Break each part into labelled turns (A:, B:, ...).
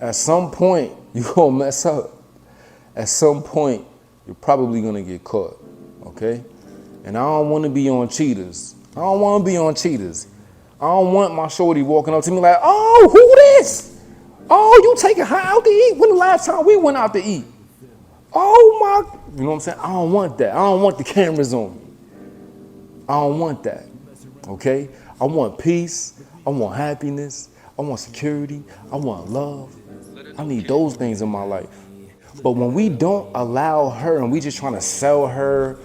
A: At some point, you're going to mess up. At some point, you're probably going to get caught, okay? And I don't want to be on cheaters. I don't want my shorty walking up to me like, oh, who this? Oh, you taking her out to eat? When the last time we went out to eat? Oh, my, you know what I'm saying? I don't want that. I don't want the cameras on me. I don't want that, okay? I want peace. I want happiness. I want security. I want love. I need those things in my life. But when we don't allow her and we just trying to sell her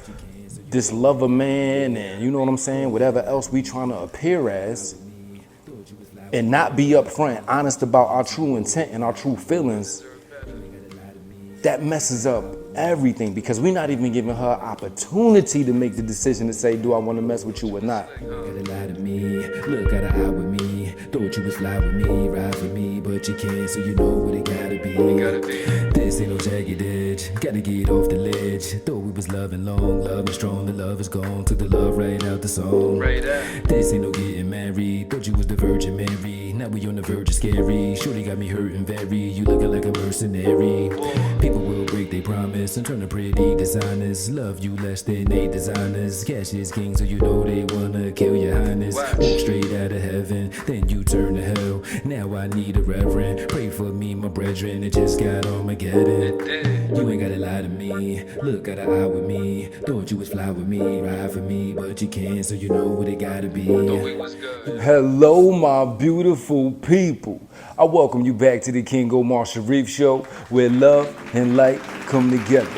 A: this lover man and you know what I'm saying, whatever else we trying to appear as, and not be upfront, honest about our true intent and our true feelings, that messes up everything because we're not even giving her opportunity to make the decision to say, do I want to mess with you or not?
B: Gotta lie to me, look at the eye with me. Thought you would fly with me, ride for me, but you can't, so you know what it gotta be. This ain't no jagged edge, gotta get off the ledge. Thought we was loving long, loving strong, the love is gone. Took the love right out the song. This ain't no getting married, thought you was the Virgin Mary. Now we on the verge of scary, shorty got me hurting very. You looking like a mercenary. People will break their promise and turn to pretty designers. Love you less than they designers. Cash is king, so you know they wanna kill your highness. Walk straight out of heaven, then you turn to hell. Now I need a reverend. Pray for me, my brethren. It just got Armageddon. You ain't gotta lie to me. Look at the eye with me. Thought you would fly with me, ride for me, but you can't, so you know what it gotta be.
A: Hello, my beautiful people. I welcome you back to the King Omar Sharif Show, where love and light come together.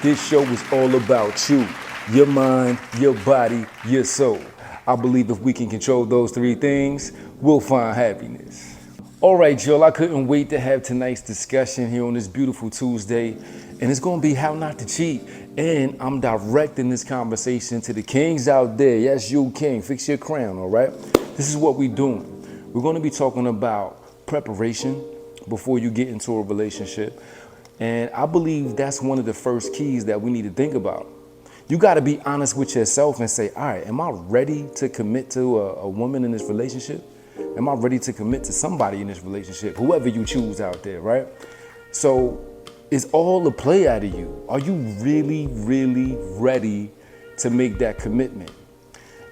A: This show is all about you, your mind, your body, your soul. I believe if we can control those three things, we'll find happiness. All right, y'all, I couldn't wait to have tonight's discussion here on this beautiful Tuesday, and it's gonna be how not to cheat. And I'm directing this conversation to the kings out there. Yes, you king, fix your crown, all right? This is what we're doing. We're gonna be talking about preparation before you get into a relationship. And I believe that's one of the first keys that we need to think about. You got to be honest with yourself and say, all right, am I ready to commit to a woman in this relationship? Am I ready to commit to somebody in this relationship? Whoever you choose out there, right? So it's all the play out of you. Are you really, really ready to make that commitment?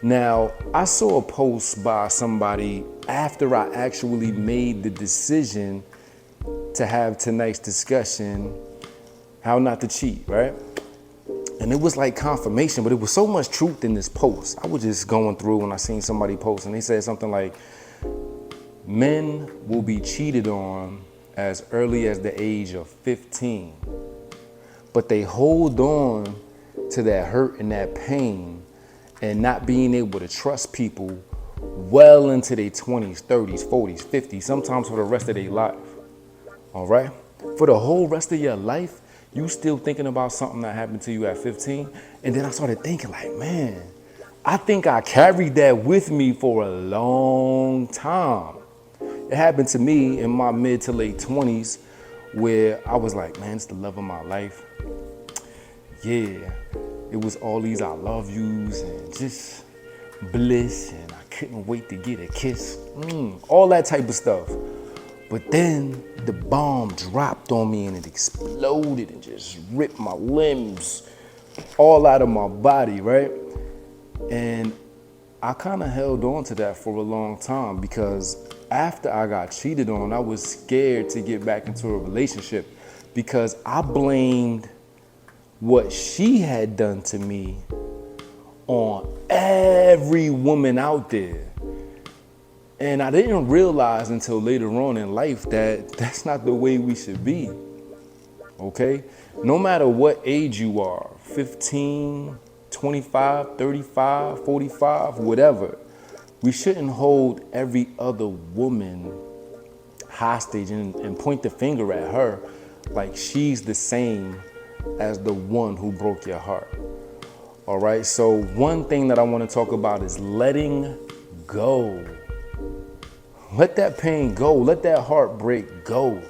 A: Now, I saw a post by somebody after I actually made the decision to have tonight's discussion, how not to cheat, right? And it was like confirmation, but it was so much truth in this post. I was just going through and I seen somebody post and they said something like, men will be cheated on as early as the age of 15, but they hold on to that hurt and that pain and not being able to trust people well into their 20s, 30s, 40s, 50s, sometimes for the rest of their life. All right? For the whole rest of your life, you still thinking about something that happened to you at 15. And then I started thinking like, man, I think I carried that with me for a long time. It happened to me in my mid to late 20s where I was like, man, it's the love of my life. Yeah, it was all these I love yous and just bliss and I couldn't wait to get a kiss. All that type of stuff. But then the bomb dropped on me and it exploded and just ripped my limbs all out of my body, right? And I kind of held on to that for a long time because after I got cheated on, I was scared to get back into a relationship because I blamed what she had done to me on every woman out there. And I didn't realize until later on in life that that's not the way we should be, okay? No matter what age you are, 15, 25, 35, 45, whatever, we shouldn't hold every other woman hostage and point the finger at her like she's the same as the one who broke your heart, all right? So one thing that I want to talk about is letting go. Let that pain go. Let that heartbreak go,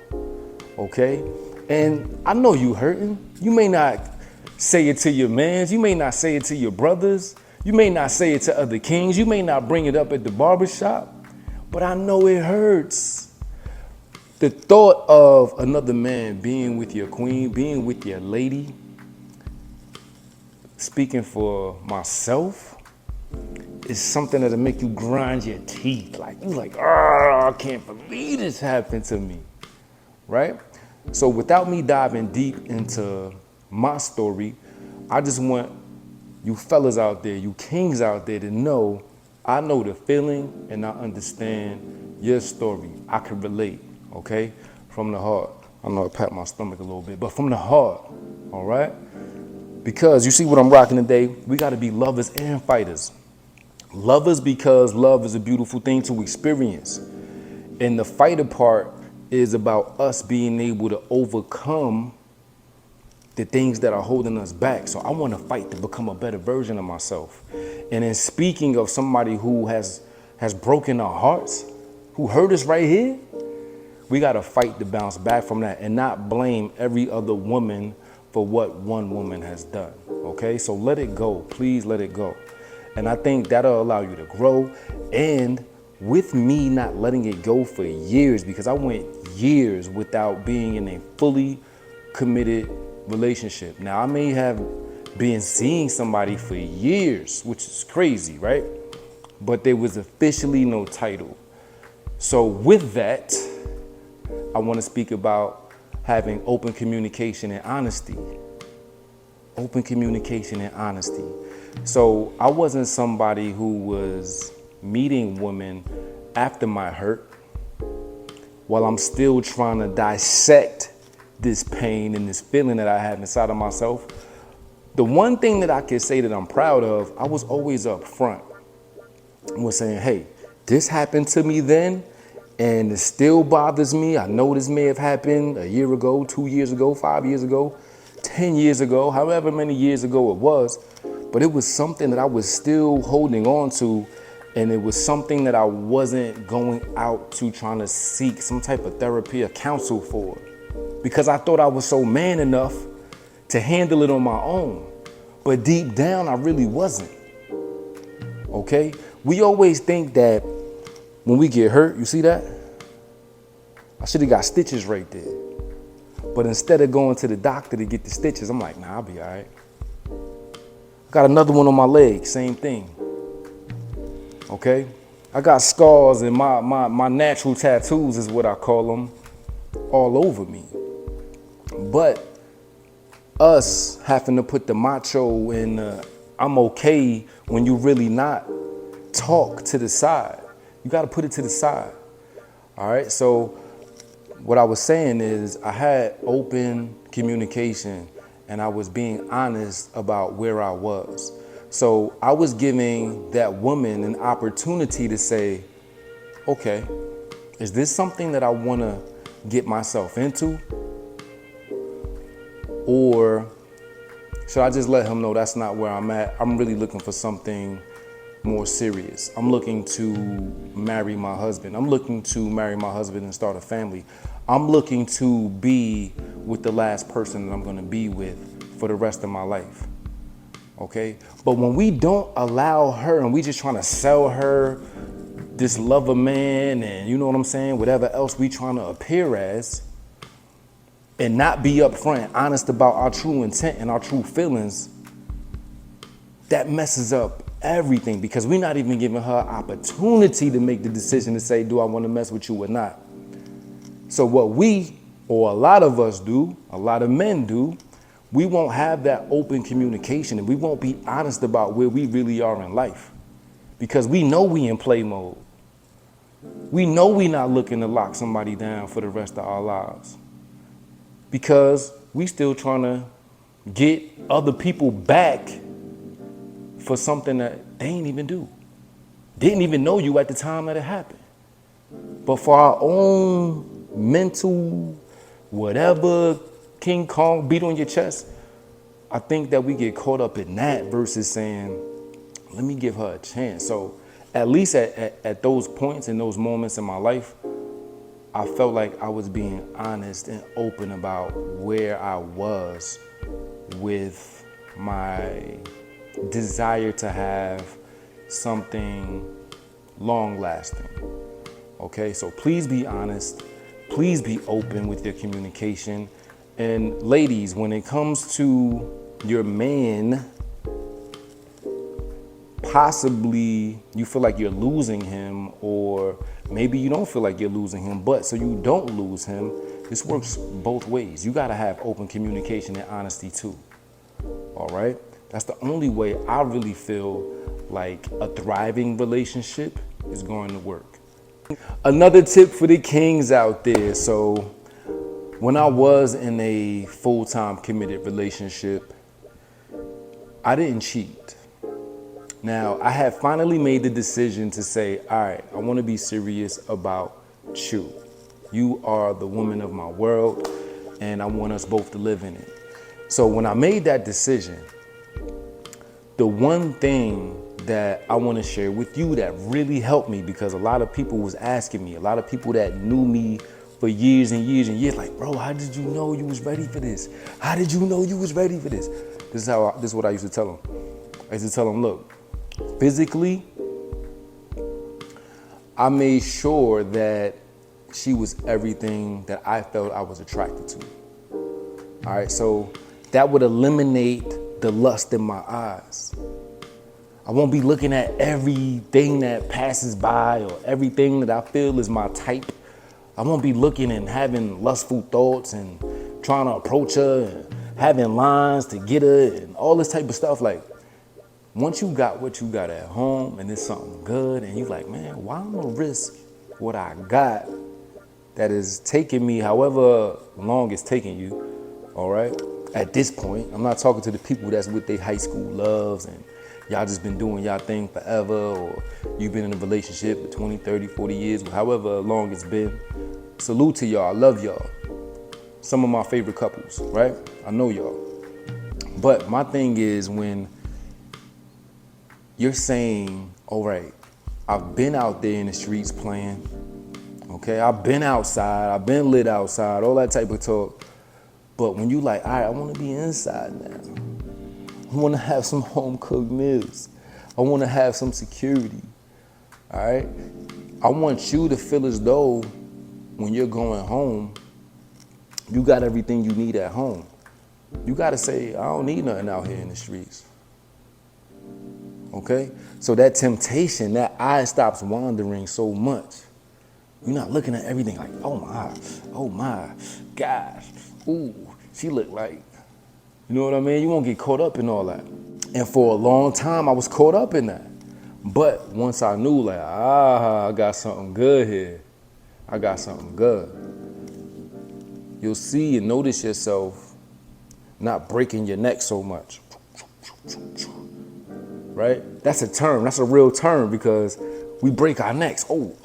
A: okay? And I know you hurting. You may not say it to your mans. You may not say it to your brothers. You may not say it to other kings. You may not bring it up at the barbershop, but I know it hurts. The thought of another man being with your queen, being with your lady, speaking for myself, is something that'll make you grind your teeth. Like, you like, I can't believe this happened to me, right? So without me diving deep into my story, I just want you fellas out there, you kings out there to know I know the feeling and I understand your story. I can relate, okay? From the heart. I know I pat my stomach a little bit, but from the heart, all right? Because you see what I'm rocking today, we gotta be lovers and fighters. Lovers because love is a beautiful thing to experience. And the fighter part is about us being able to overcome the things that are holding us back. So I want to fight to become a better version of myself. And in speaking of somebody who has broken our hearts, who hurt us right here, we got to fight to bounce back from that and not blame every other woman for what one woman has done. Okay, so let it go. Please let it go. And I think that'll allow you to grow. And with me not letting it go for years, because I went years without being in a fully committed relationship. Now, I may have been seeing somebody for years, which is crazy, right? But there was officially no title. So with that, I want to speak about having open communication and honesty. Open communication and honesty. So I wasn't somebody who was meeting women after my hurt while I'm still trying to dissect this pain and this feeling that I have inside of myself. The one thing that I can say that I'm proud of, I was always up front and was saying, hey, this happened to me then and it still bothers me. I know this may have happened a year ago, 2 years ago, 5 years ago, 10 years ago, however many years ago it was, but it was something that I was still holding on to, and it was something that I wasn't going out to trying to seek some type of therapy or counsel for, because I thought I was so man enough to handle it on my own. But deep down, I really wasn't. Okay? We always think that when we get hurt, you see that? I should have got stitches right there. But instead of going to the doctor to get the stitches, I'm like, nah, I'll be all right. Got another one on my leg, same thing. Okay? I got scars and my natural tattoos is what I call them, all over me. But us having to put the macho and I'm okay when you really not talk to the side. You got to put it to the side. All right? So what I was saying is I had open communication and I was being honest about where I was. So I was giving that woman an opportunity to say, okay, is this something that I want to get myself into? Or should I just let him know that's not where I'm at? I'm really looking for something more serious. I'm looking to marry my husband. I'm looking to marry my husband and start a family. I'm looking to be with the last person that I'm going to be with for the rest of my life. Okay? But when we don't allow her and we just trying to sell her this lover man and you know what I'm saying, whatever else we trying to appear as, and not be upfront, honest about our true intent and our true feelings, that messes up everything, because we're not even giving her opportunity to make the decision to say, do I want to mess with you or not? So what we, or a lot of us do, a lot of men do, we won't have that open communication and we won't be honest about where we really are in life, because we know we in play mode. We know we not looking to lock somebody down for the rest of our lives, because we still trying to get other people back for something that they ain't even do. Didn't even know you at the time that it happened. But for our own mental, whatever, King Kong beat on your chest, I think that we get caught up in that versus saying, let me give her a chance. So at least at those points and those moments in my life, I felt like I was being honest and open about where I was with my desire to have something long lasting. Okay, so please be honest. please be open with your communication. And ladies, when it comes to your man, possibly you feel like you're losing him, or maybe you don't feel like you're losing him, but so you don't lose him, this works both ways. You gotta have open communication and honesty too, all right? That's the only way I really feel like a thriving relationship is going to work. Another tip for the kings out there. So when I was in a full-time committed relationship, I didn't cheat. Now, I had finally made the decision to say, all right, I want to be serious about you. You are the woman of my world, and I want us both to live in it. So when I made that decision, the one thing that I want to share with you that really helped me, because a lot of people was asking me, a lot of people that knew me for years and years and years, like, bro, how did you know you was ready for this? How did you know you was ready for this? This is what I used to tell them. I used to tell them, look, physically, I made sure that she was everything that I felt I was attracted to. All right, so that would eliminate the lust in my eyes. I won't be looking at everything that passes by or everything that I feel is my type. I won't be looking and having lustful thoughts and trying to approach her and having lines to get her and all this type of stuff. Like, once you got what you got at home and it's something good and you like, man, why am I gonna risk what I got that is taking me however long it's taking you, all right? At this point, I'm not talking to the people that's with their high school loves and y'all just been doing y'all thing forever, or you've been in a relationship for 20, 30, 40 years, however long it's been. Salute to y'all, I love y'all. Some of my favorite couples, right? I know y'all. But my thing is, when you're saying, all right, I've been out there in the streets playing, okay? I've been outside, I've been lit outside, all that type of talk. But when you like, all right, I wanna be inside now. I wanna have some home cooked meals. I wanna have some security, all right? I want you to feel as though when you're going home, you got everything you need at home. You gotta say, I don't need nothing out here in the streets. Okay? So that temptation, that eye stops wandering so much. You're not looking at everything like, oh my, gosh, ooh, she look like, you know what I mean? You won't get caught up in all that. And for a long time, I was caught up in that. But once I knew, like, I got something good here. I got something good. You'll see and notice yourself not breaking your neck so much. Right? That's a term. That's a real term, because we break our necks. God.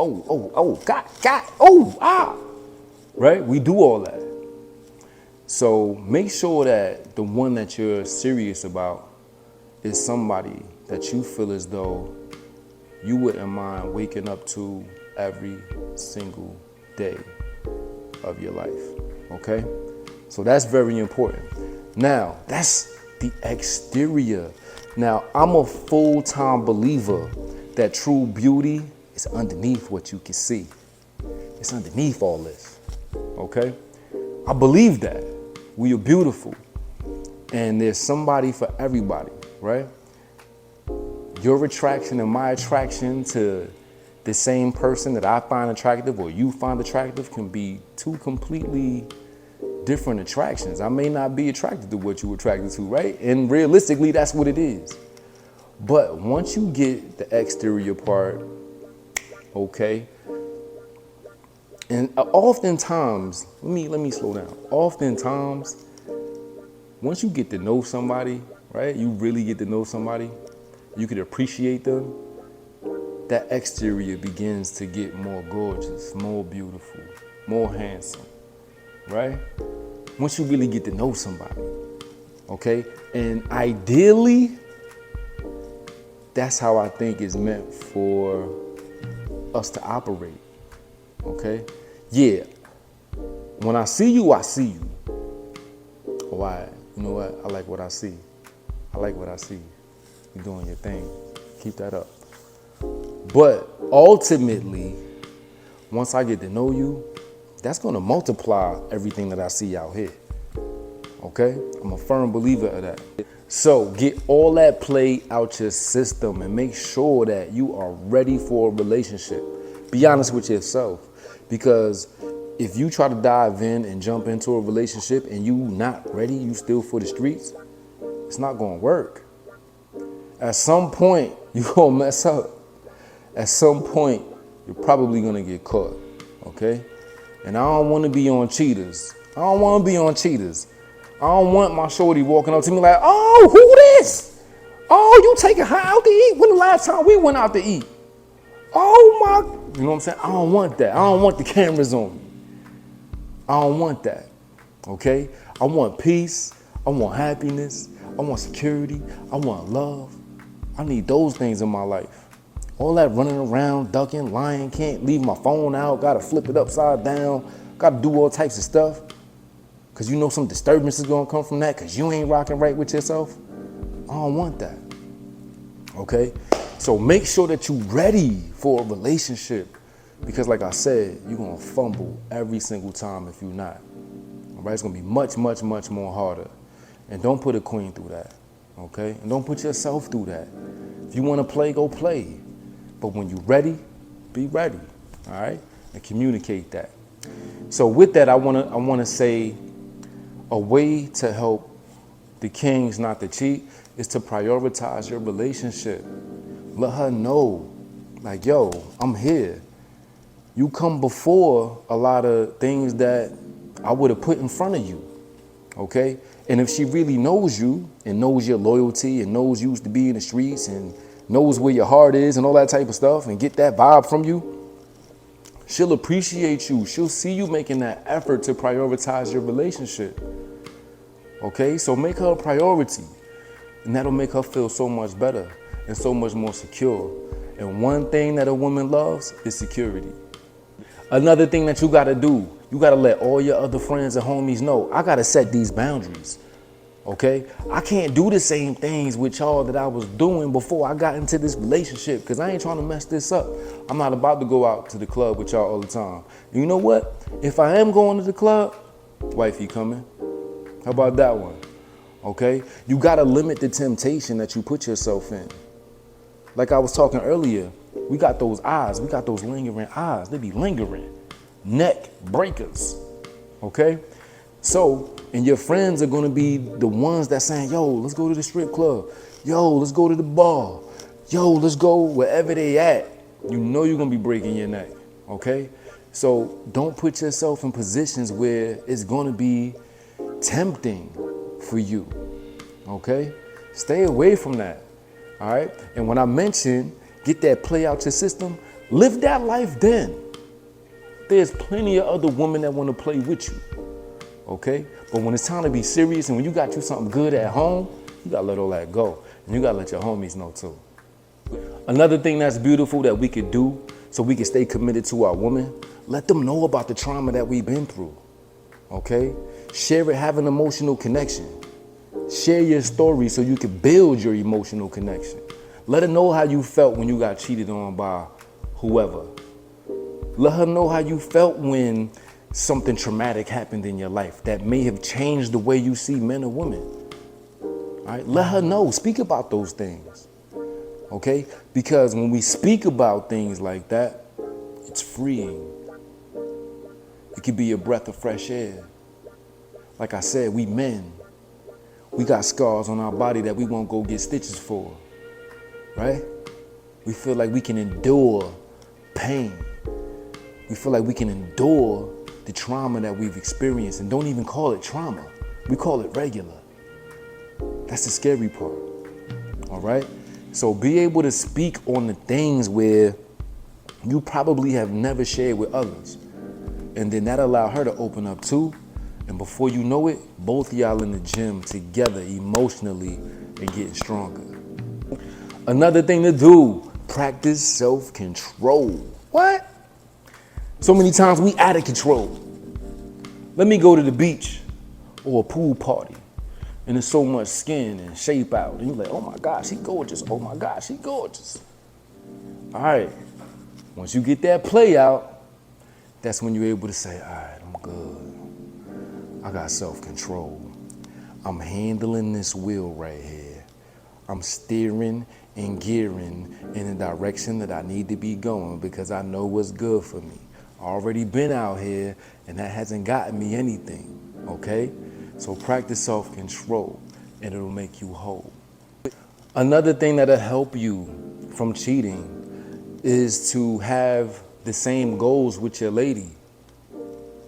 A: Right? We do all that. So make sure that the one that you're serious about is somebody that you feel as though you wouldn't mind waking up to every single day of your life. Okay? So that's very important. Now, that's the exterior. Now, I'm a full-time believer that true beauty is underneath what you can see. It's underneath all this, okay? I believe that. We are beautiful. And there's somebody for everybody, right? Your attraction and my attraction to the same person that I find attractive or you find attractive can be two completely different attractions. I may not be attracted to what you're attracted to, right? And realistically, that's what it is. But once you get the exterior part, okay, and oftentimes, let me slow down. Oftentimes, once you get to know somebody, right, you really get to know somebody, you can appreciate them, that exterior begins to get more gorgeous, more beautiful, more handsome, right? Once you really get to know somebody, okay? And ideally, that's how I think it's meant for us to operate, okay? Yeah, when I see you, I see you. Why? You know what? I like what I see. I like what I see. You're doing your thing. Keep that up. But ultimately, once I get to know you, that's gonna multiply everything that I see out here. Okay? I'm a firm believer of that. So get all that play out your system and make sure that you are ready for a relationship. Be honest with yourself, because if you try to dive in and jump into a relationship and you not ready, you still for the streets, it's not gonna work. At some point, you're gonna mess up. At some point, you're probably gonna get caught, okay? And I don't wanna be on cheaters. I don't want my shorty walking up to me like, oh, who this? Oh, you taking her out to eat? When the last time we went out to eat? Oh my, you know what I'm saying? I don't want that. I don't want the cameras on me. I don't want that, okay? I want peace. I want happiness. I want security. I want love. I need those things in my life. All that running around, ducking, lying, can't leave my phone out, gotta flip it upside down, gotta do all types of stuff. Cause you know some disturbance is gonna come from that cause you ain't rocking right with yourself. I don't want that, okay? So make sure that you're ready for a relationship, because like I said, you're gonna fumble every single time if you're not. All right, it's gonna be much, much, much more harder. And don't put a queen through that, okay? And don't put yourself through that. If you wanna play, go play. But when you're ready, be ready, all right? And communicate that. So with that, I wanna say a way to help the kings not to cheat is to prioritize your relationship. Let her know, like, yo, I'm here. You come before a lot of things that I would have put in front of you, okay? And if she really knows you and knows your loyalty and knows you used to be in the streets and knows where your heart is and all that type of stuff and get that vibe from you, she'll appreciate you. She'll see you making that effort to prioritize your relationship, okay? So make her a priority, and that'll make her feel so much better and so much more secure. And one thing that a woman loves is security. Another thing that you gotta do, you gotta let all your other friends and homies know, I gotta set these boundaries, okay? I can't do the same things with y'all that I was doing before I got into this relationship, because I ain't trying to mess this up. I'm not about to go out to the club with y'all all the time. And you know what? If I am going to the club, wifey coming. How about that one? Okay? You gotta limit the temptation that you put yourself in. Like I was talking earlier, we got those eyes, we got those lingering eyes. They be lingering, neck breakers, okay? So, and your friends are gonna be the ones that saying, yo, let's go to the strip club. Yo, let's go to the bar. Yo, let's go wherever they at. You know you're gonna be breaking your neck, okay? So don't put yourself in positions where it's gonna be tempting for you, okay? Stay away from that, all right? And when I mention get that play out your system, live that life then. There's plenty of other women that want to play with you, okay? But when it's time to be serious and when you got you something good at home, you gotta let all that go. And you gotta let your homies know too. Another thing that's beautiful that we could do so we can stay committed to our woman, let them know about the trauma that we've been through, okay? Share it, have an emotional connection. Share your story so you can build your emotional connection. Let her know how you felt when you got cheated on by whoever. Let her know how you felt when something traumatic happened in your life that may have changed the way you see men or women. All right? Let her know. Speak about those things. Okay? Because when we speak about things like that, it's freeing. It could be a breath of fresh air. Like I said, we men. We got scars on our body that we won't go get stitches for. Right? We feel like we can endure pain. We feel like we can endure the trauma that we've experienced and don't even call it trauma. We call it regular. That's the scary part. All right? So be able to speak on the things where you probably have never shared with others. And then that allow her to open up too. And before you know it, both of y'all in the gym together emotionally and getting stronger. Another thing to do, practice self-control. What? So many times we out of control. Let me go to the beach or a pool party and there's so much skin and shape out. And you're like, oh my gosh, she gorgeous. Oh my gosh, she gorgeous. All right, once you get that play out, that's when you're able to say, all right, I'm good. I got self-control. I'm handling this wheel right here. I'm steering and gearing in the direction that I need to be going because I know what's good for me. Already been out here and that hasn't gotten me anything, okay? So practice self-control and it'll make you whole. Another thing that'll help you from cheating is to have the same goals with your lady.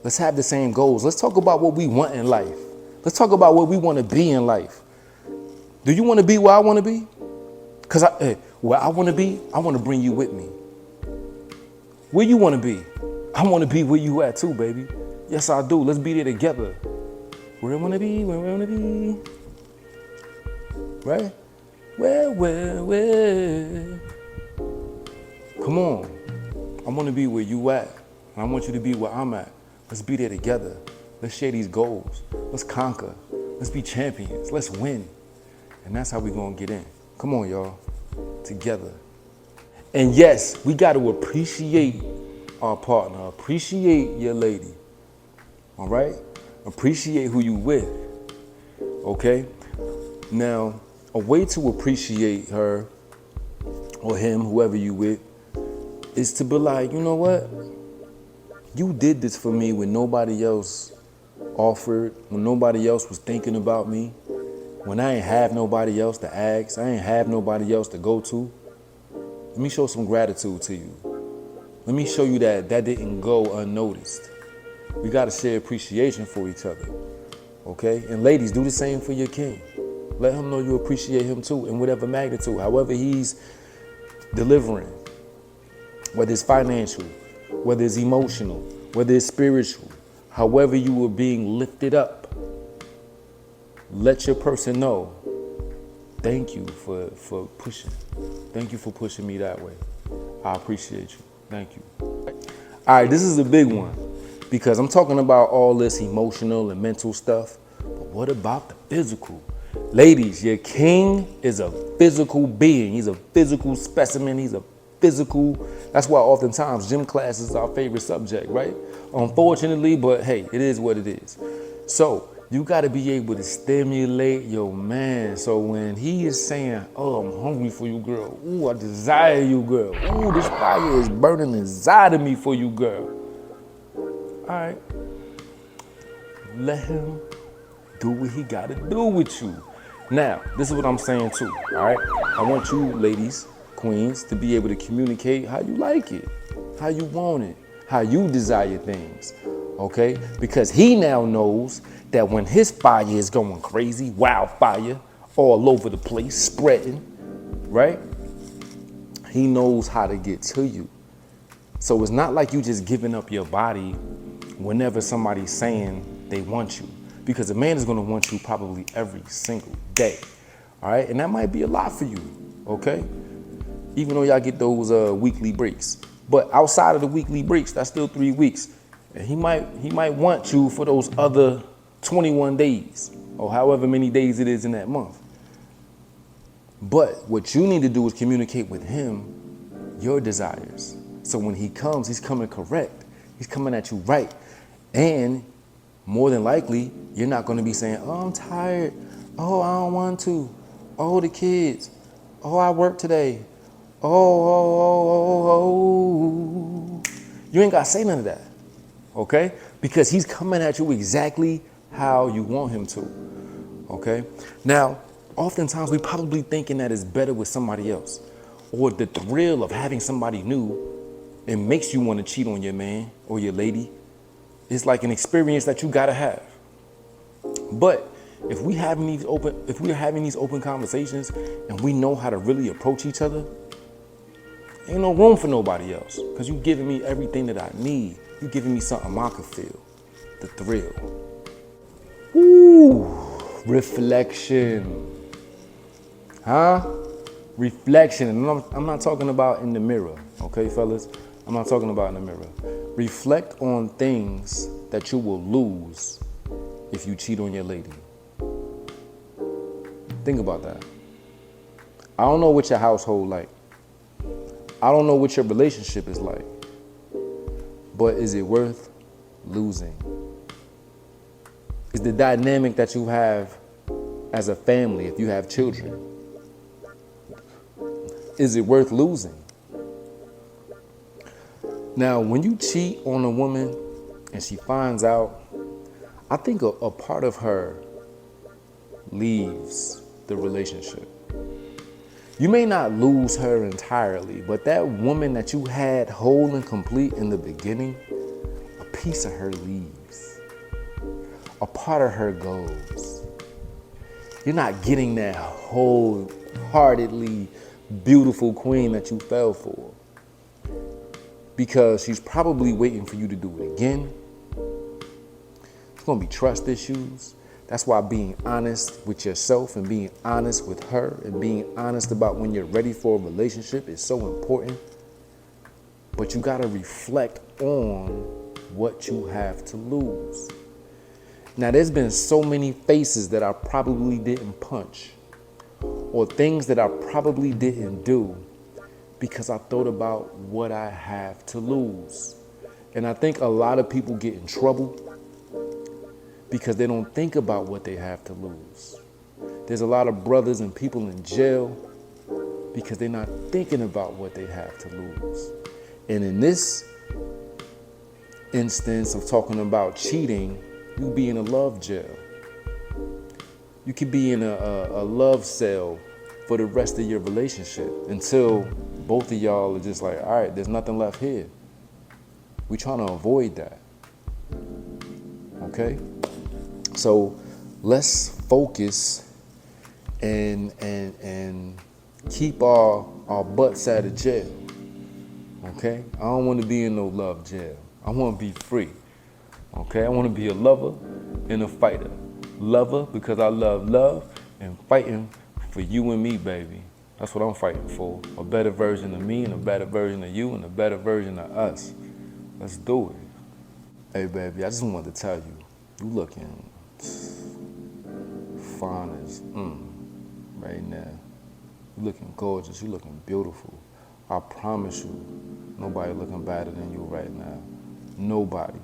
A: Let's have the same goals. Let's talk about what we want in life. Let's talk about what we want to be in life. Do you want to be where I want to be? Because where I want to be, I want to bring you with me. Where you want to be? I want to be where you at too, baby. Yes, I do. Let's be there together. Where I want to be, where I want to be. Right? Where? Come on. I want to be where you at. And I want you to be where I'm at. Let's be there together. Let's share these goals. Let's conquer. Let's be champions. Let's win. And that's how we're going to get in. Come on, y'all. Together. And yes, we got to appreciate our partner. Appreciate your lady. All right? Appreciate who you with. Okay? Now, a way to appreciate her or him, whoever you with, is to be like, you know what? You did this for me when nobody else offered, when nobody else was thinking about me, when I ain't have nobody else to ask, I ain't have nobody else to go to. Let me show some gratitude to you. Let me show you that didn't go unnoticed. We got to share appreciation for each other, okay? And ladies, do the same for your king. Let him know you appreciate him too in whatever magnitude, however he's delivering, whether it's financial, whether it's emotional, whether it's spiritual, however you are being lifted up. Let your person know, thank you for pushing. Thank you for pushing me that way. I appreciate you. Thank you. All right, this is a big one because I'm talking about all this emotional and mental stuff, but what about the physical? Ladies, your king is a physical being. He's a physical specimen. He's a physical. That's why oftentimes gym class is our favorite subject, right? Unfortunately, but hey, it is what it is. So you got to be able to stimulate your man. So when he is saying, oh, I'm hungry for you, girl. Ooh, I desire you, girl. Ooh, this fire is burning inside of me for you, girl. All right. Let him do what he got to do with you. Now, this is what I'm saying too, all right? I want you ladies, queens, to be able to communicate how you like it, how you want it, how you desire things, okay? Because he now knows that when his fire is going crazy, wildfire, all over the place, spreading, right? He knows how to get to you. So it's not like you just giving up your body whenever somebody's saying they want you. Because a man is going to want you probably every single day, all right? And that might be a lot for you, okay? Even though y'all get those weekly breaks. But outside of the weekly breaks, that's still 3 weeks. And he might want you for those other 21 days or however many days it is in that month. But what you need to do is communicate with him your desires. So when he comes, he's coming correct. He's coming at you right. And more than likely, you're not going to be saying, oh, I'm tired. Oh, I don't want to. Oh, the kids. Oh, I work today. Oh. You ain't got to say none of that, okay? Because he's coming at you exactly how you want him to, okay? Now, oftentimes we probably thinking that it's better with somebody else, or the thrill of having somebody new, it makes you want to cheat on your man or your lady. It's like an experience that you gotta have. But if we're having these open conversations and we know how to really approach each other, ain't no room for nobody else. Because you giving me everything that I need. You giving me something I could feel. The thrill. Ooh, reflection. Huh? Reflection. And I'm not talking about in the mirror, okay, fellas? I'm not talking about in the mirror. Reflect on things that you will lose if you cheat on your lady. Think about that. I don't know what your household like. I don't know what your relationship is like. But is it worth losing? Is the dynamic that you have as a family, if you have children, is it worth losing? Now, when you cheat on a woman and she finds out, I think a part of her leaves the relationship. You may not lose her entirely, but that woman that you had whole and complete in the beginning, a piece of her leaves. A part of her goes. You're not getting that wholeheartedly beautiful queen that you fell for, because she's probably waiting for you to do it again. It's gonna be trust issues. That's why being honest with yourself and being honest with her and being honest about when you're ready for a relationship is so important. But you gotta reflect on what you have to lose. Now, there's been so many faces that I probably didn't punch, or things that I probably didn't do because I thought about what I have to lose. And I think a lot of people get in trouble because they don't think about what they have to lose. There's a lot of brothers and people in jail because they're not thinking about what they have to lose. And in this instance of talking about cheating, you be in a love jail. You could be in a love cell for the rest of your relationship until both of y'all are just like, all right, there's nothing left here. We're trying to avoid that. Okay? So let's focus and keep our butts out of jail. Okay? I don't want to be in no love jail. I want to be free. Okay? I want to be a lover and a fighter. Lover because I love love, and fighting for you and me, baby. That's what I'm fighting for. A better version of me and a better version of you and a better version of us. Let's do it. Hey, baby, I just wanted to tell you, you looking fine as right now. You looking gorgeous. You looking beautiful. I promise you, nobody looking better than you right now. Nobody.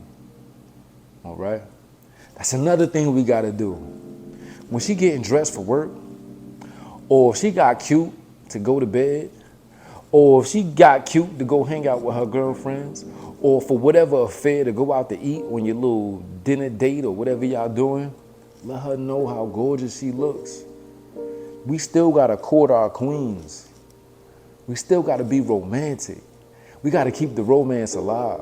A: All right? That's another thing we gotta do. When she getting dressed for work, or if she got cute to go to bed, or if she got cute to go hang out with her girlfriends, or for whatever affair to go out to eat on your little dinner date or whatever y'all doing, let her know how gorgeous she looks. We still gotta court our queens. We still gotta be romantic. We gotta keep the romance alive.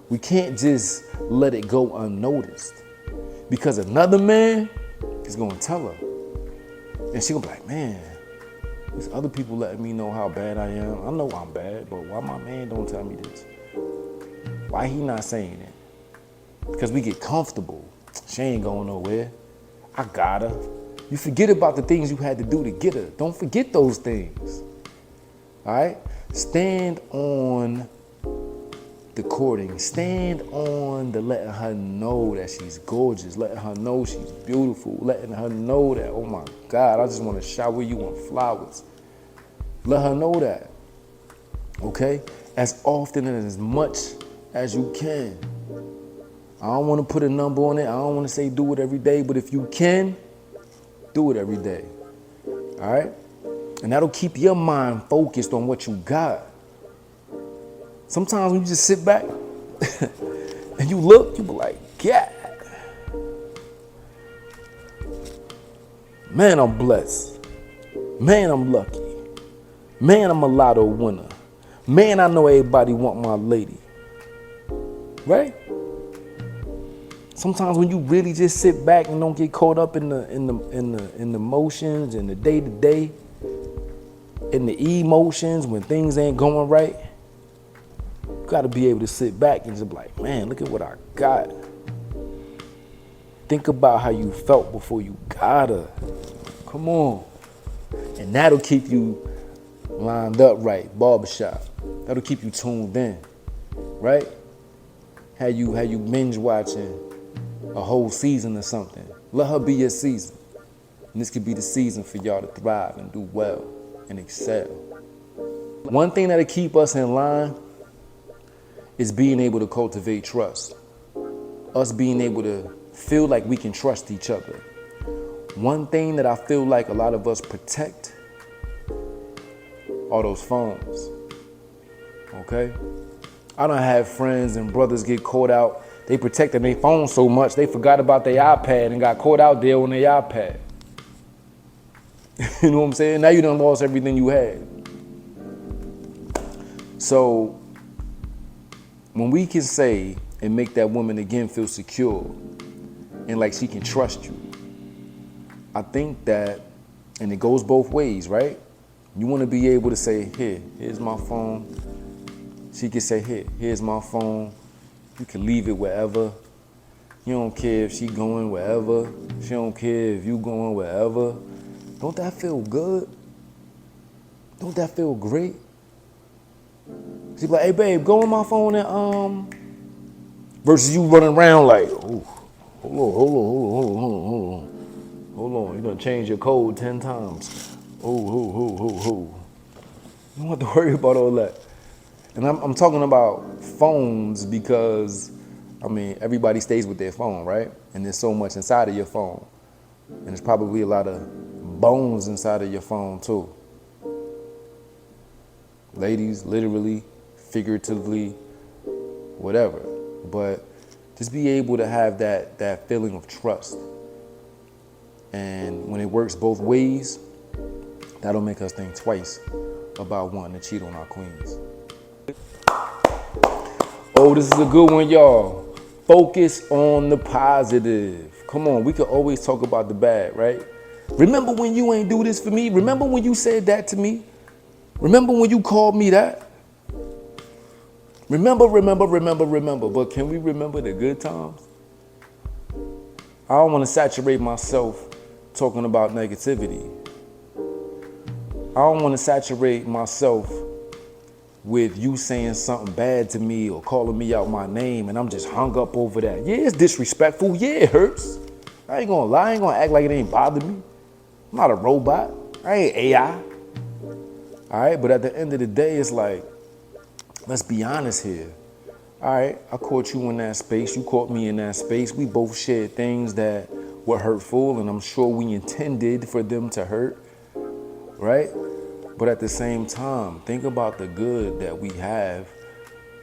A: We can't just let it go unnoticed, because another man is gonna tell her. And she gonna be like, man, these other people letting me know how bad I am. I know I'm bad, but why my man don't tell me this? Why he not saying it? Because we get comfortable. She ain't going nowhere. I got her. You forget about the things you had to do to get her. Don't forget those things. All right? Stand on the courting. Stand on the letting her know that she's gorgeous, letting her know she's beautiful, letting her know that, oh my God, I just want to shower you on flowers. Let her know that, okay? As often and as much as you can. I don't want to put a number on it. I don't want to say do it every day, but if you can, do it every day, all right? And that'll keep your mind focused on what you got. Sometimes when you just sit back and you look, you be like, yeah. Man, I'm blessed. Man, I'm lucky. Man, I'm a lotto winner. Man, I know everybody want my lady. Right? Sometimes when you really just sit back and don't get caught up in the motions and the day-to-day, in the emotions when things ain't going right, you gotta be able to sit back and just be like, man, look at what I got. Think about how you felt before you got her. Come on. And that'll keep you lined up right, barbershop. That'll keep you tuned in, right? How you binge watching a whole season or something. Let her be your season. And this could be the season for y'all to thrive and do well and excel. One thing that'll keep us in line is being able to cultivate trust. us being able to feel like we can trust each other. One thing that I feel like a lot of us protect are those phones, okay? I don't have friends and brothers get caught out. They protected their phone so much, they forgot about their iPad and got caught out there on their iPad. You know what I'm saying? Now you done lost everything you had. So when we can say and make that woman again feel secure and like she can trust you, I think that, and it goes both ways, right? You want to be able to say, here's my phone. She can say, here's my phone. You can leave it wherever. You don't care if she going wherever. She don't care if you going wherever. Don't that feel good? Don't that feel great? She be like, hey babe, go on my phone and versus you running around like, oh, hold on. You done changed your code 10 times. You don't have to worry about all that. And I'm talking about phones because, I mean, everybody stays with their phone, right? And there's so much inside of your phone. And there's probably a lot of bones inside of your phone too. Ladies, literally, figuratively, whatever. But just be able to have that feeling of trust. And when it works both ways, that'll make us think twice about wanting to cheat on our queens. Oh, this is a good one, y'all. Focus on the positive. Come on, we could always talk about the bad, right? Remember when you ain't do this for me? Remember when you said that to me? Remember when you called me that? Remember. But can we remember the good times? I don't want to saturate myself talking about negativity. I don't want to saturate myself with you saying something bad to me or calling me out my name and I'm just hung up over that. Yeah, it's disrespectful. Yeah, it hurts. I ain't gonna lie. I ain't gonna act like it ain't bothered me. I'm not a robot. I ain't AI. All right, but at the end of the day, it's like, let's be honest here. All right, I caught you in that space. You caught me in that space. We both shared things that were hurtful, and I'm sure we intended for them to hurt, right? But at the same time, think about the good that we have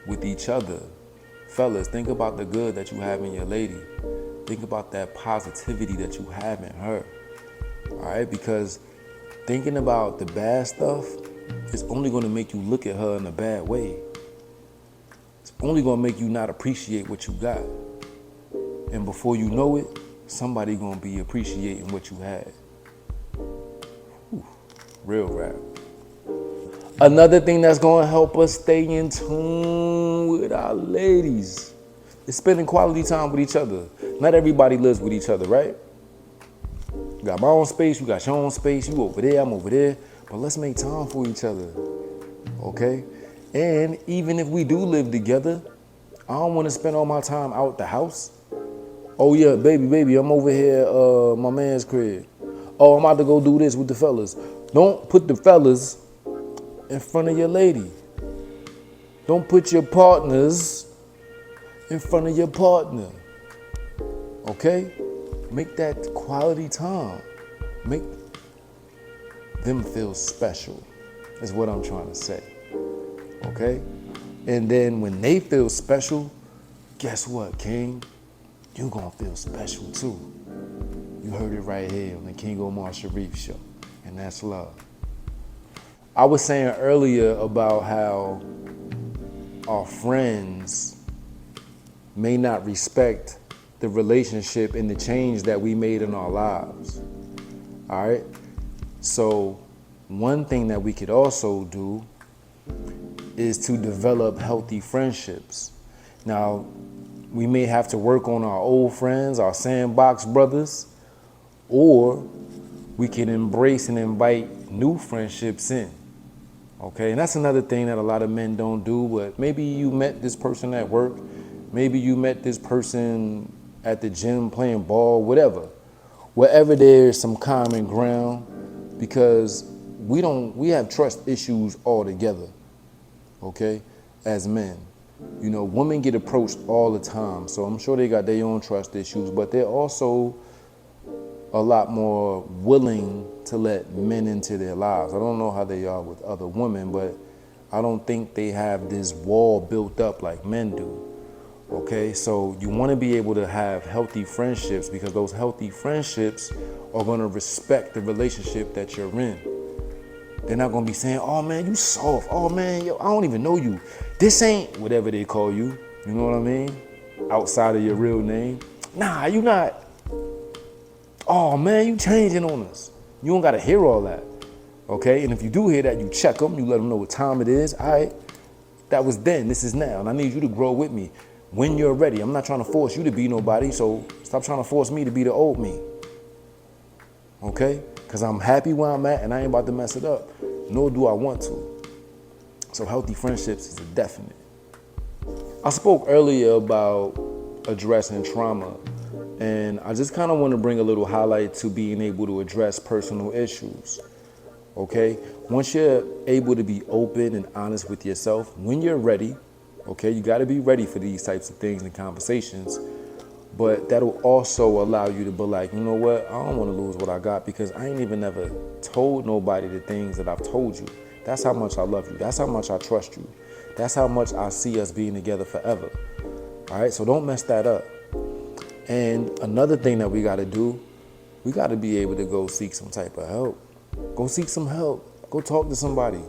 A: with each other. Fellas, think about the good that you have in your lady. Think about that positivity that you have in her, all right? Because thinking about the bad stuff is only gonna make you look at her in a bad way. It's only gonna make you not appreciate what you got. And before you know it, somebody gonna be appreciating what you had. Whew, real rap. Another thing that's gonna help us stay in tune with our ladies is spending quality time with each other. Not everybody lives with each other, right? You got my own space, you got your own space, you over there, I'm over there. But let's make time for each other, okay? And even if we do live together, I don't want to spend all my time out the house. Oh yeah, baby, I'm over here, my man's crib. Oh, I'm about to go do this with the fellas. Don't put the fellas in front of your lady. Don't put your partners in front of your partner, okay? Make that quality time. Make them feel special, is what I'm trying to say, okay? And then when they feel special, guess what, King? You gonna feel special too. You heard it right here on the King Omar Sharif Show, and that's love. I was saying earlier about how our friends may not respect the relationship and the change that we made in our lives, all right? So one thing that we could also do is to develop healthy friendships. Now, we may have to work on our old friends, our sandbox brothers, or we can embrace and invite new friendships in, okay? And that's another thing that a lot of men don't do, but maybe you met this person at work, maybe you met this person at the gym playing ball, whatever. Wherever there's some common ground, because we have trust issues all together, okay, as men. You know, women get approached all the time, so I'm sure they got their own trust issues, but they're also a lot more willing to let men into their lives. I don't know how they are with other women, but I don't think they have this wall built up like men do. Okay, so you want to be able to have healthy friendships, because those healthy friendships are going to respect the relationship that you're in. They're not going to be saying, oh man, you soft. Oh man, yo, I don't even know you. This ain't whatever they call you. You know what I mean? Outside of your real name. Nah, you not. Oh man, you changing on us. You don't got to hear all that. Okay, and if you do hear that, you check them. You let them know what time it is. All right, that was then. This is now. And I need you to grow with me when you're ready. I'm not trying to force you to be nobody, so stop trying to force me to be the old me. Okay? Because I'm happy where I'm at and I ain't about to mess it up, nor do I want to. So healthy friendships is a definite. I spoke earlier about addressing trauma, and I just kind of want to bring a little highlight to being able to address personal issues. Okay? Once you're able to be open and honest with yourself, when you're ready, okay, you got to be ready for these types of things and conversations, but that'll also allow you to be like, you know what, I don't want to lose what I got, because I ain't even never told nobody the things that I've told you. That's how much I love you. That's how much I trust you. That's how much I see us being together forever. All right, so don't mess that up. And another thing that we got to do, we got to be able to go seek some type of help. Go seek some help. Go talk to somebody.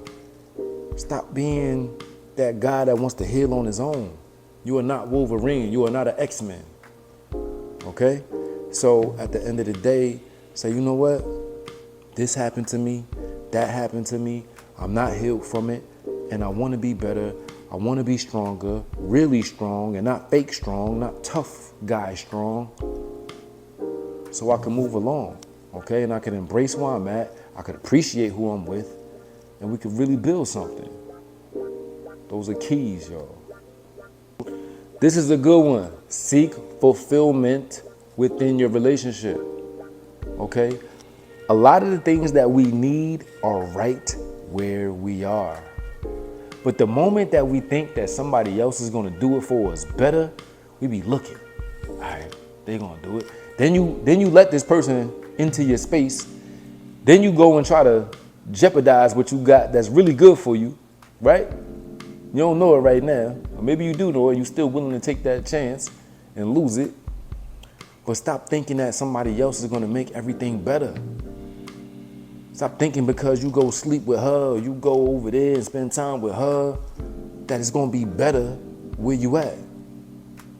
A: Stop being that guy that wants to heal on his own. You are not Wolverine. You are not an X-Men. Okay? So at the end of the day, say, you know what? This happened to me. That happened to me. I'm not healed from it. And I want to be better. I want to be stronger, really strong, and not fake strong, not tough guy strong. So I can move along. Okay? And I can embrace where I'm at. I can appreciate who I'm with. And we can really build something. Those are keys, y'all. This is a good one. Seek fulfillment within your relationship. Okay? A lot of the things that we need are right where we are. But the moment that we think that somebody else is going to do it for us better, we be looking. All right, they're going to do it. Then you let this person into your space. Then you go and try to jeopardize what you got that's really good for you, right? You don't know it right now. Or maybe you do know it. You're still willing to take that chance and lose it. But stop thinking that somebody else is going to make everything better. Stop thinking because you go sleep with her or you go over there and spend time with her that it's going to be better where you at.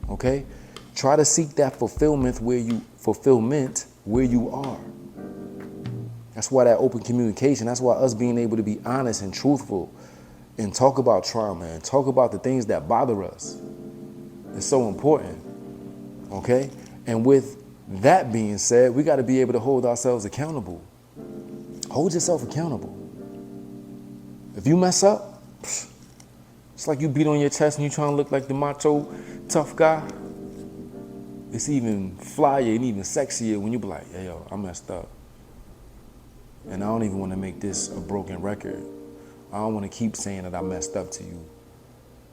A: Okay? Try to seek that fulfillment where you are. That's why that open communication, that's why us being able to be honest and truthful and talk about trauma and talk about the things that bother us is so important. Okay? And with that being said, we got to be able to hold ourselves accountable. Hold yourself accountable. If you mess up, it's like you beat on your chest and you trying to look like the macho, tough guy. It's even flyer and even sexier when you be like, hey, yo, I messed up. And I don't even want to make this a broken record. I don't want to keep saying that I messed up to you.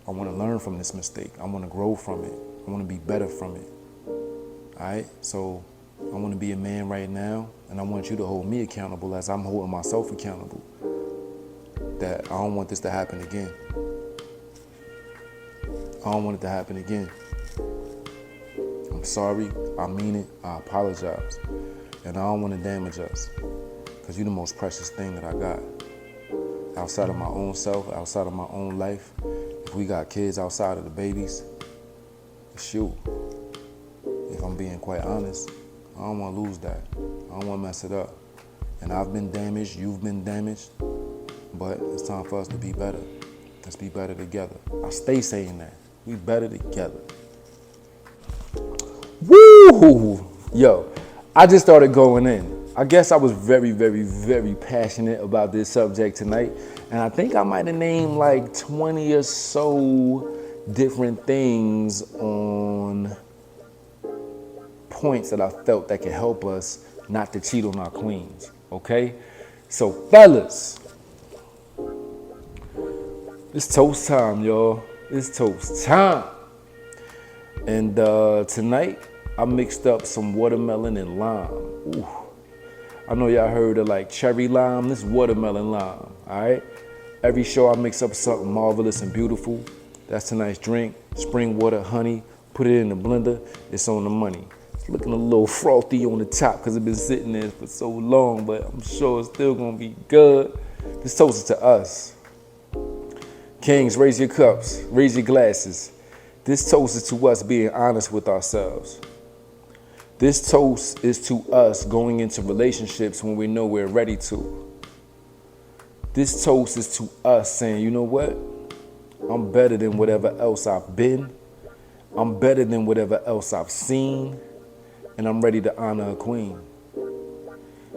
A: I want to learn from this mistake. I want to grow from it. I want to be better from it. All right? So I want to be a man right now, and I want you to hold me accountable as I'm holding myself accountable. That I don't want this to happen again. I don't want it to happen again. I'm sorry. I mean it. I apologize. And I don't want to damage us, because you're the most precious thing that I got. Outside of my own self, outside of my own life, if we got kids outside of the babies, it's you. If I'm being quite honest, I don't want to lose that. I don't want to mess it up. And I've been damaged, you've been damaged, but it's time for us to be better. Let's be better together. I stay saying that. We better together. Woo! Yo, I just started going in. I guess I was very, very, very passionate about this subject tonight. And I think I might have named like 20 or so different things on points that I felt that could help us not to cheat on our queens, okay? So fellas, it's toast time, y'all. It's toast time. And tonight, I mixed up some watermelon and lime. Ooh. I know y'all heard of like cherry lime. This is watermelon lime, all right? Every show I mix up something marvelous and beautiful. That's tonight's drink. Spring water, honey. Put it in the blender. It's on the money. It's looking a little frothy on the top because it's been sitting there for so long, but I'm sure it's still gonna be good. This toast is to us. Kings, raise your cups, raise your glasses. This toast is to us being honest with ourselves. This toast is to us going into relationships when we know we're ready to. This toast is to us saying, you know what? I'm better than whatever else I've been. I'm better than whatever else I've seen. And I'm ready to honor a queen.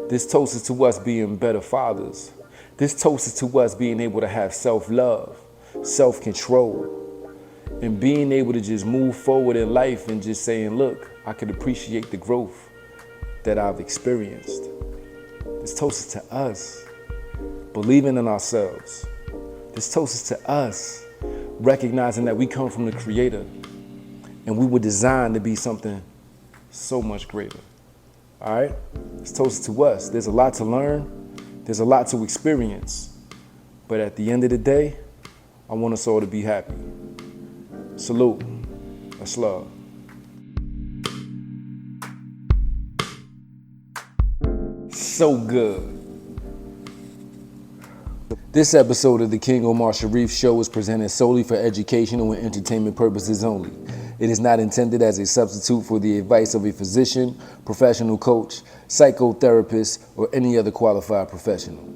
A: This toast is to us being better fathers. This toast is to us being able to have self-love, self-control, and being able to just move forward in life and just saying, look, I can appreciate the growth that I've experienced. This toast is to us, believing in ourselves. This toast is to us, recognizing that we come from the Creator and we were designed to be something so much greater. All right? This toast is to us. There's a lot to learn. There's a lot to experience. But at the end of the day, I want us all to be happy. Salute. That's love. So good. This episode of the King Omar Sharif Show is presented solely for educational and entertainment purposes only. It is not intended as a substitute for the advice of a physician, professional coach, psychotherapist, or any other qualified professional.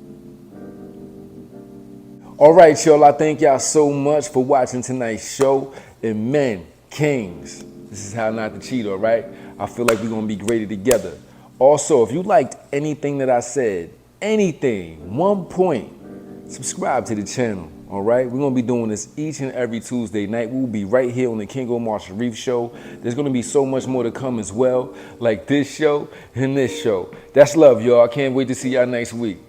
A: All right, y'all, I thank y'all so much for watching tonight's show. And men, kings, this is how not to cheat, all right? I feel like we're going to be greater together. Also, if you liked anything that I said, anything, 1 point, subscribe to the channel, all right? We're going to be doing this each and every Tuesday night. We'll be right here on the King Omar Sharif Show. There's going to be so much more to come as well, like this show and this show. That's love, y'all. I can't wait to see y'all next week.